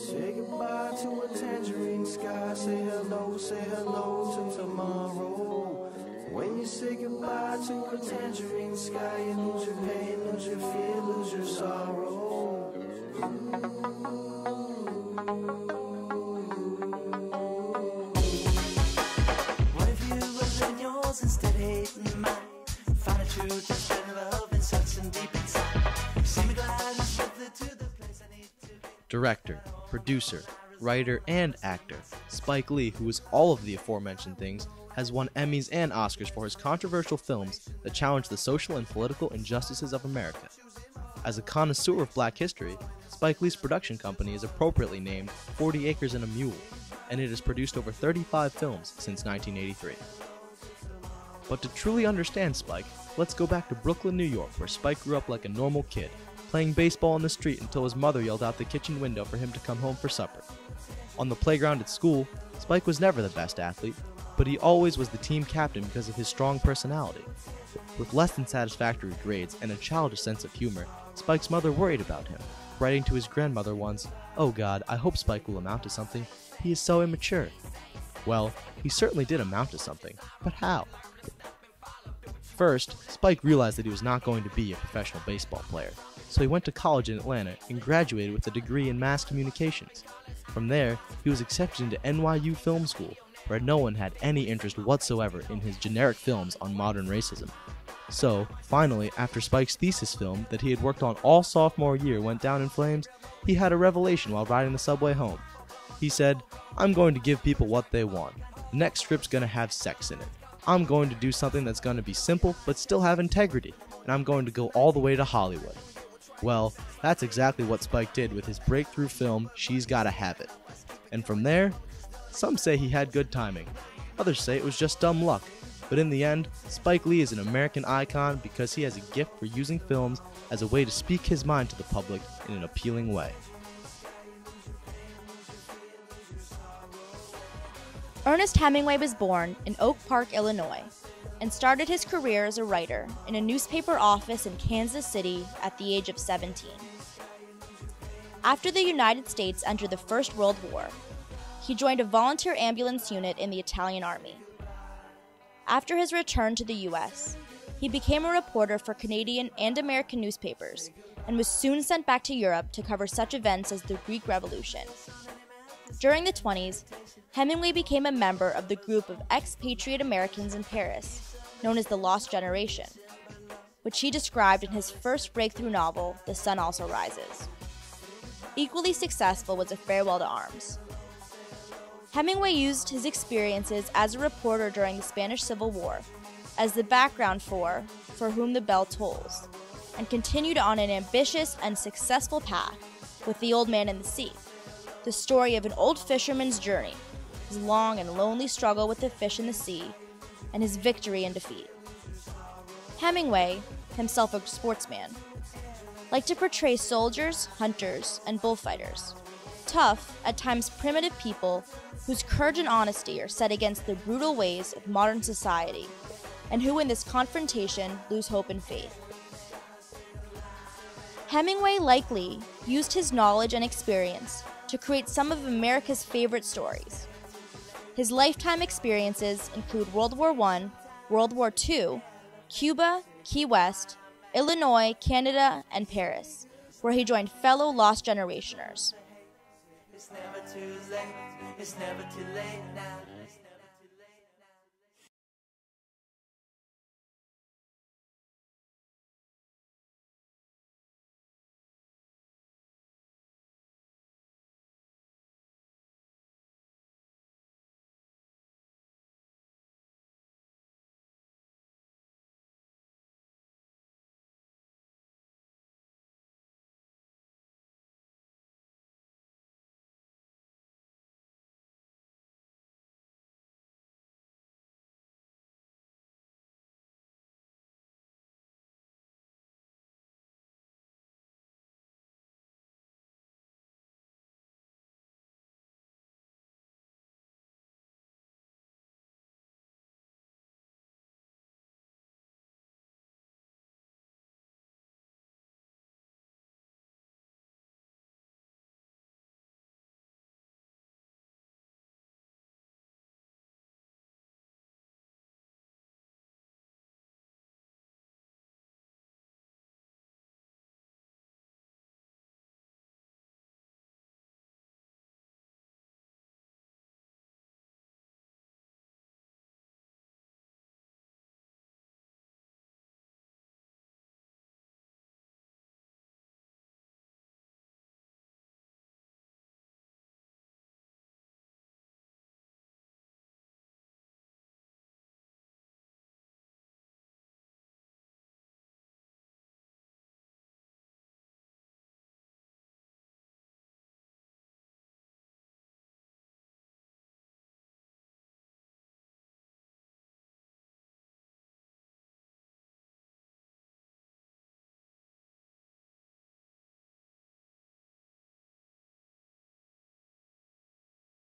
Say goodbye to a tangerine sky. Say hello to tomorrow. When you say goodbye to a tangerine sky, you lose your pain, lose your fear, lose your sorrow. What if you were in yours instead of hating mine? Find a truth and spread love and something deep inside. See me glide and slip to the place I need to be. Director, producer, writer, and actor, Spike Lee, who is all of the aforementioned things, has won Emmys and Oscars for his controversial films that challenge the social and political injustices of America. As a connoisseur of black history, Spike Lee's production company is appropriately named 40 Acres and a Mule, and it has produced over 35 films since 1983. But to truly understand Spike, let's go back to Brooklyn, New York, where Spike grew up like a normal kid, playing baseball in the street until his mother yelled out the kitchen window for him to come home for supper. On the playground at school, Spike was never the best athlete, but he always was the team captain because of his strong personality. With less than satisfactory grades and a childish sense of humor, Spike's mother worried about him, writing to his grandmother once, "Oh God, I hope Spike will amount to something. He is so immature." Well, he certainly did amount to something, but how? First, Spike realized that he was not going to be a professional baseball player, so he went to college in Atlanta and graduated with a degree in mass communications. From there, he was accepted into NYU Film School, where no one had any interest whatsoever in his generic films on modern racism. So, finally, after Spike's thesis film that he had worked on all sophomore year went down in flames, he had a revelation while riding the subway home. He said, "I'm going to give people what they want. The next script's going to have sex in it. I'm going to do something that's going to be simple but still have integrity, and I'm going to go all the way to Hollywood." Well, that's exactly what Spike did with his breakthrough film, She's Gotta Have It. And from there, some say he had good timing, others say it was just dumb luck, but in the end, Spike Lee is an American icon because he has a gift for using films as a way to speak his mind to the public in an appealing way. Ernest Hemingway was born in Oak Park, Illinois, and started his career as a writer in a newspaper office in Kansas City at the age of 17. After the United States entered the First World War, he joined a volunteer ambulance unit in the Italian Army. After his return to the U.S., he became a reporter for Canadian and American newspapers and was soon sent back to Europe to cover such events as the Greek Revolution. During the 20s, Hemingway became a member of the group of expatriate Americans in Paris, known as the Lost Generation, which he described in his first breakthrough novel, The Sun Also Rises. Equally successful was A Farewell to Arms. Hemingway used his experiences as a reporter during the Spanish Civil War as the background for Whom the Bell Tolls, and continued on an ambitious and successful path with The Old Man and the Sea, the story of an old fisherman's journey, his long and lonely struggle with the fish in the sea, and his victory and defeat. Hemingway, himself a sportsman, liked to portray soldiers, hunters, and bullfighters, tough, at times primitive people whose courage and honesty are set against the brutal ways of modern society, and who in this confrontation lose hope and faith. Hemingway likely used his knowledge and experience to create some of America's favorite stories. His lifetime experiences include World War I, World War II, Cuba, Key West, Illinois, Canada, and Paris, where he joined fellow Lost Generationers. It's never too late, it's never too late now.